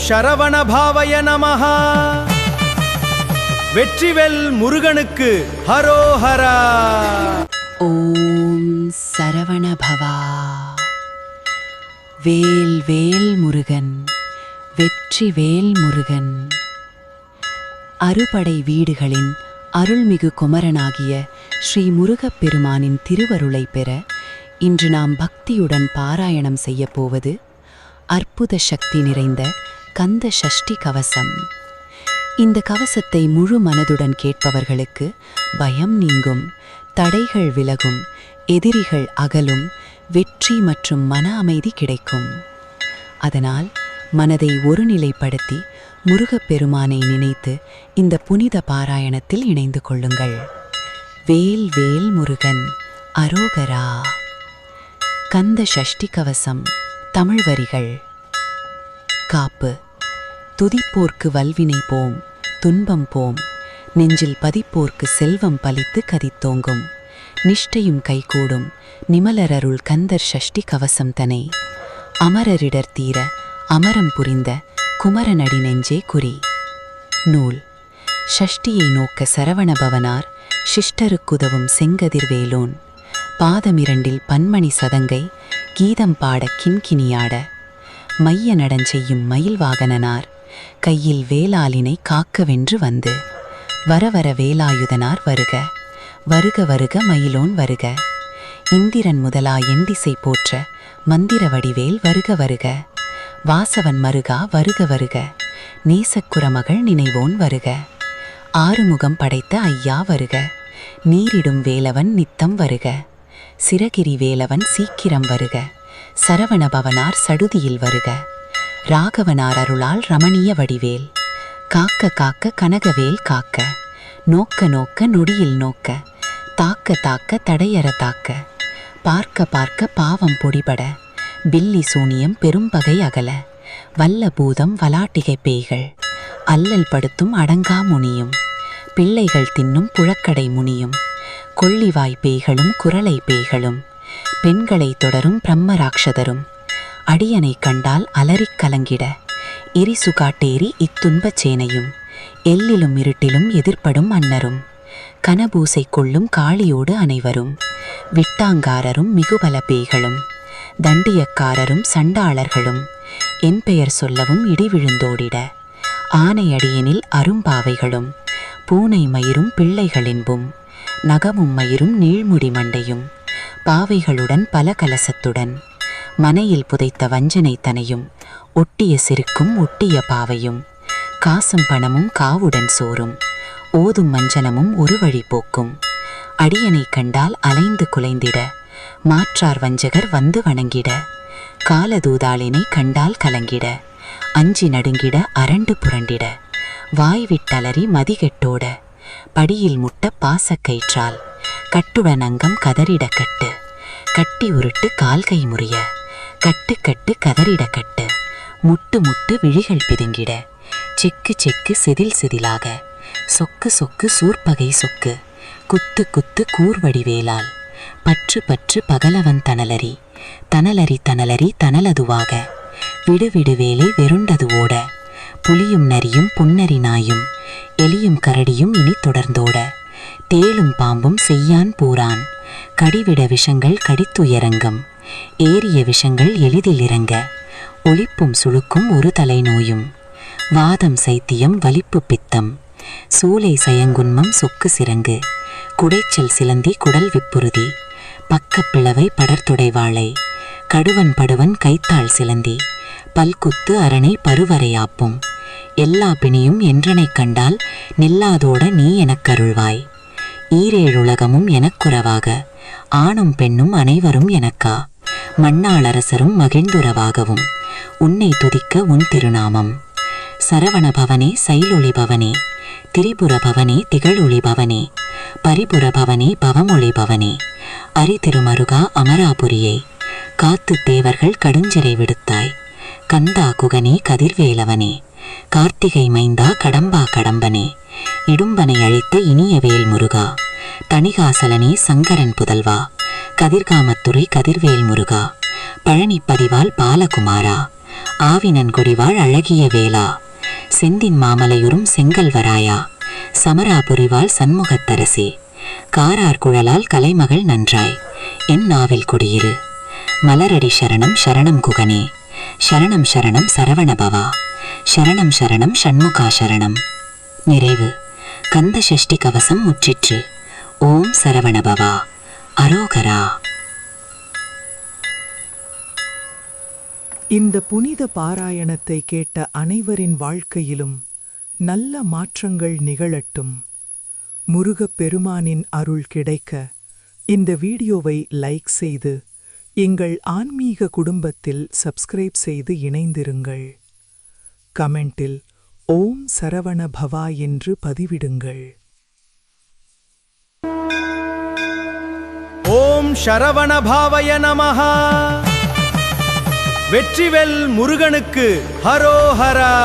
சரவணபாவய நமஹ. வெற்றிவேல் முருகனுக்கு ஹரோஹரா. ஓம் சரவணபவா. வேல் வேல் முருகன், வெற்றிவேல் முருகன். அறுபடை வீடுகளின் அருள்மிகு குமரனாகிய ஸ்ரீ முருகப்பெருமானின் திருவருளை பெற இன்று நாம் பக்தியுடன் பாராயணம் செய்யப்போவது அற்புத சக்தி நிறைந்த கந்த சஷ்டி கவசம். இந்த கவசத்தை முழு மனதுடன் கேட்பவர்களுக்கு பயம் நீங்கும், தடைகள் விலகும், எதிரிகள் அகலும், வெற்றி மற்றும் மன அமைதி கிடைக்கும். அதனால் மனதை ஒருநிலைப்படுத்தி முருகப்பெருமானை நினைத்து இந்த புனித பாராயணத்தில் இணைந்து கொள்ளுங்கள். வேல் வேல் முருகன் அரோகரா. கந்த சஷ்டி கவசம். தமிழ் வரிகள். காப்பு. துதிப்போர்க்கு வல்வினை போம், துன்பம் போம், நெஞ்சில் பதிப்போர்க்கு செல்வம் பலித்து கதித்தோங்கும், நிஷ்டையும் கைகூடும் நிமலரருள் கந்தர் சஷ்டி கவசம் தனை, அமரரிடர் தீர அமரம் புரிந்த குமரனடி நெஞ்சே குறி. நூல். ஷஷ்டியை நோக்க சரவணபவனார் சிஷ்டருக்குதவும் செங்கதிர்வேலோன், பாதமிரண்டில் பன்மணி சதங்கை கீதம் பாட கிண்கிணியாட, மைய நடஞ்செய்யும் மயில் வாகனனார் கையில் வேலாலினை காக்கவென்று வந்து, வரவர வேலாயுதனார் வருக, வருக வருக மயிலோன் வருக, இந்திரன் முதலா எண்டிசை போற்ற மந்திர வடிவேல் வருக வருக, வாசவன் மருகா வருக வருக, நேசக்குரமகள் நினைவோன் வருக, ஆறுமுகம் படைத்த ஐயா வருக, நீரிடும் வேலவன் நித்தம் வருக, சிரகிரி வேலவன் சீக்கிரம் வருக, சரவணபவனார் சடுதியில் வருக, ராகவனார் அருளால் ரமணிய வடிவேல், காக்க காக்க கனகவேல் காக்க, நோக்க நோக்க நொடியில் நோக்க, தாக்க தாக்க தடையற தாக்க, பார்க்க பார்க்க பாவம் பொடிபட, பில்லி சூனியம் பெரும்பகை அகல, வல்ல பூதம் வலாட்டிகை பேய்கள், அல்லல் படுத்தும் அடங்கா முனியும், பிள்ளைகள் தின்னும் புழக்கடை முனியும், கொள்ளிவாய் பேய்களும் குரலை பேய்களும், பெண்களை தொடரும் பிரம்மராட்சதரும், அடியனை கண்டால் அலறிக் கலங்கிட, இரிசு காட்டேறி இத்துன்பச் சேனையும், எல்லிலும் இருட்டிலும் எதிர்ப்படும் அன்னரும், கனபூசை கொள்ளும் காளியோடு அனைவரும், விட்டாங்காரரும் மிகுபல பேய்களும், தண்டியக்காரரும் சண்டாளர்களும், என் பெயர் சொல்லவும் இடி விழுந்தோடிட, ஆனையடியனில் அரும்பாவைகளும், பூனை மயிரும் பிள்ளைகளின்பும், நகமும் மயிரும் நீழ்முடி மண்டையும், பாவைகளுடன் பல கலசத்துடன், மனையில் புதைத்த வஞ்சனை தனையும், ஒட்டிய சிறுக்கும் ஒட்டிய பாவையும், காசும் பணமும் காவுடன் சோறும், ஓதும் மஞ்சனமும் ஒரு வழி போக்கும், அடியனை கண்டால் அலைந்து குலைந்திட, மாற்றார் வஞ்சகர் வந்து வணங்கிட, காலதூதாளினை கண்டால் கலங்கிட, அஞ்சி நடுங்கிட அரண்டு புரண்டிட, வாய் விட்டலறி மதிகெட்டோட, படியில் முட்ட பாசக்கயிற்றால், கட்டுடன் அங்கம் கதறிட கட்டு, கட்டி உருட்டு கால்கை முறிய, கட்டு கட்டு கதறிட கட்டு, முட்டு முட்டு விழிகள் பிதுங்கிட, செக்கு செக்கு செதில் செதிலாக, சொக்கு சொக்கு சூர்பகை சொக்கு, குத்து குத்து கூர்வடிவேலால், பற்று பற்று பகலவன் தனலரி, தனலரி தனலரி தனலதுவாக, விடுவிடு வேலை வெருண்டது ஓட, புலியும் நரியும் புன்னரி நாயும், எலியும் கரடியும் இனி தொடர்ந்தோட, தேளும் பாம்பும் செய்யான் பூரான், கடிவிட விஷங்கள் கடித்துயரங்கம், ஏறிய விஷங்கள் எளிதில் இறங்க, ஒளிப்பும் சுழுக்கும் ஒரு தலைநோயும், வாதம் சைத்தியம் வலிப்பு பித்தம், சூளை சயங்குன்மம் சொக்கு சிறங்கு, குடைச்சல் சிலந்தி குடல் விப்புறுதி, பக்கப்பிளவை படர்துடை வாழை, கடுவன் படுவன் கைத்தாள் சிலந்தி, பல்குத்து அரணை பருவரையாப்பும், எல்லா பிணியும் என்றனை கண்டால் நில்லாதோட நீ எனக்கருள்வாய், ஈரேழுலகமும் எனக்குறவாக, ஆணும் பெண்ணும் அனைவரும் எனக்கா, மண்ணாளரசரும் மகிழ்ந்துறவாகவும், உன்னை துதிக்க உன் திருநாமம், சரவணபவனே சைலொளி பவனே, திரிபுர பவனே திகழொளி பவனே, பரிபுர பவனே பவமொழி பவனே, அரிதிருமருகா அமராபுரியை, காத்து தேவர்கள் கடுஞ்சிறை விடுத்தாய், கந்தா குகனே கதிர்வேலவனே, கார்த்திகை மைந்தா கடம்பா கடம்பனே, இடும்பனை அழித்த இனிய வேல் முருகா, தணிகாசலனே சங்கரன் புதல்வா, கதிர்காமத்துறை கதிர்வேல் முருகா, பழனிப்பதிவால் பாலகுமாரா, ஆவினன் கொடிவாள் அழகிய வேளா, செந்தின் மாமலையுறும் செங்கல்வராயா, சமரா புரிவாள் சண்முகத்தரசி, காரார் குழலால் கலைமகள் நன்றாய், என் நாவில் குடியிரு. மலரடி சரணம் சரணம் குகனே, சரணம் சரணம் சரவணபவா, சரணம் சரணம் ஷண்முகா சரணம். நிறைவு. கந்த சஷ்டி கவசம் முற்றிற்று. ஓம் சரவணபவா. அரோகரா. இந்த புனித பாராயணத்தை கேட்ட அனைவரின் வாழ்க்கையிலும் நல்ல மாற்றங்கள் நிகழட்டும். முருகப் பெருமானின் அருள் கிடைக்க இந்த வீடியோவை லைக் செய்து எங்கள் ஆன்மீக குடும்பத்தில் சப்ஸ்கிரைப் செய்து இணைந்திருங்கள். கமெண்டில் ஓம் சரவண பவா என்று பதிவிடுங்கள். ஓம் சரவண பாவய நமஹ. வெற்றிவேல் முருகனுக்கு ஹரோஹரா.